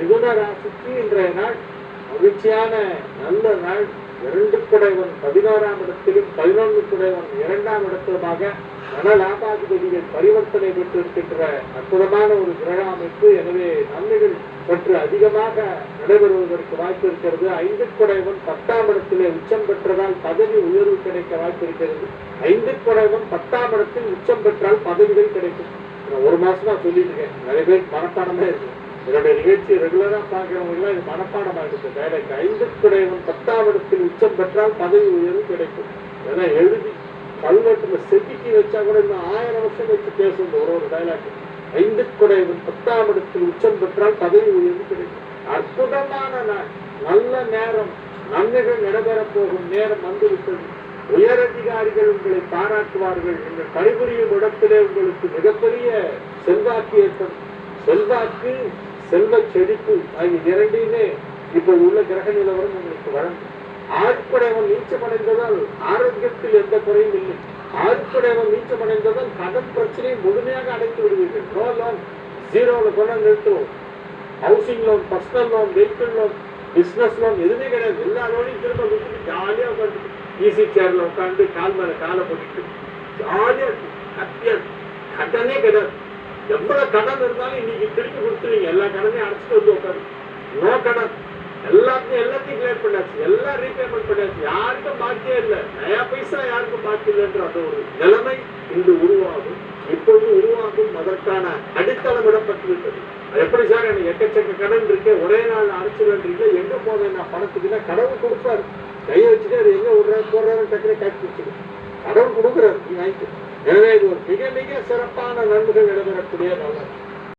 மிதுன ராசிக்கு இன்றைய நாள் மகிழ்ச்சியான நல்ல நாள். 2 குடைவன் 11ஆம் இடத்திலும் 11 குடைவன் 2ஆம் இடத்திலுமாக தனலாபாதிபதிகள் பரிவர்த்தனை பெற்றிருக்கின்ற அற்புதமான ஒரு கிரக அமைப்பு. எனவே நன்மைகள் சற்று அதிகமாக நடைபெறுவதற்கு வாய்ப்பு இருக்கிறது. 5 குடைவன் 10ஆம் இடத்திலே உச்சம் பெற்றதால் பதவி உயர்வு கிடைக்க வாய்ப்பு இருக்கிறது. 5 குடைவன் 10ஆம் இடத்தில் உச்சம் பெற்றால் பதவிகள் கிடைக்கும். ஒரு மாசமா சொல்லிட்டு இருக்கேன், நிறைய பேருக்கு மனப்பாடமே இருக்கு. என்னுடைய நிகழ்ச்சி ரெகுலரா பாக்குறவங்க இது மனப்பாடமா இருக்கு. டைரக்ட் 5 குடைவன் 10ஆம் இடத்தில் உச்சம் பெற்றால் பதவி உயர்வு கிடைக்கும். ஏன்னா எழுதி கல்வெட்டுல செதுக்கி வச்சா கூட இன்னும் 1000 வருஷம் வச்சு பேசும் ஒரு டைலாக். 5 குடைவன் 10ஆம் இடத்தில் உச்சம் பெற்றால் பதவி உயர்வு கிடைக்கும். அற்புதமான நாள், நல்ல நேரம், நன்மைகள் நடைபெறப் போகும் நேரம் வந்துவிட்டது. உயரதிகாரிகள் உங்களை பாராட்டுவார்கள். நீங்கள் பணிபுரியும் இடத்திலே உங்களுக்கு மிகப்பெரிய செல்வாக்கு ஏற்படும். செல்வாக்கு, செல்வ செழிப்பு ஆகிய இரண்டையுமே இப்ப உள்ள கிரக நிலவரம் உங்களுக்கு வழங்கும். 6 குடைவன் நீச்சமடைந்ததால் ஆரோக்கியத்தில் எந்த குறையும் இல்லை. 6 குடைவன் நீச்சமடைந்ததால் கடன் பிரச்சனையை முழுமையாக அடைத்து விடுவீர்கள். நோ லோன், ஜீரோல கொண்டு நிறுத்துவோம். Housing loan, personal loan, vehicle loan, business loan எதுவுமே கிடையாது. எல்லா லோனையும் திரும்ப விட்டுட்டு ஜாலியா உட்காந்து ஈஸி சேர்ல உட்காந்து கால் மேல காலை போட்டுட்டு ஜாலியா ஹாப்பியா. கடனே கிடையாது. எவ்வளவு கடன் இருந்தாலும் இன்னைக்கு திருப்பி கொடுத்துருவீங்க. எல்லா கடனையும் அடைச்சிட்டு வந்து உட்காரு. நோ கடன், எல்லாத்தையும் கிளியர் பண்ணாச்சு, எல்லாம் ரீபேமெண்ட் பண்ணாச்சு. யாருக்கும் பாக்கியே இல்லை, நயா பைசா யாருக்கும் பாக்கி இல்லைன்ற அந்த ஒரு நிலைமை இன்று உருவாகும். இப்பொழுது உருவாகும். அதற்கான அடித்தளம் இடப்பட்டுவிட்டது. எப்படி சார் எனக்கு எக்கச்சக்க கடன் இருக்கு, ஒரே நாள் அரைச்சுருக்கீங்க, எங்க போனேன் நான் பணத்துக்குன்னா கடவுள் கொடுப்பாரு. கையை வச்சுட்டு அது எங்க விடுறாரு போடுறாரு டக்குனு காட்சி வச்சுது. கடவுள் கொடுக்குறாரு, நீ வாங்கிட்டு. எனவே இது ஒரு மிக மிக சிறப்பான நன்மைகள் நடைபெறக்கூடிய நல்லது.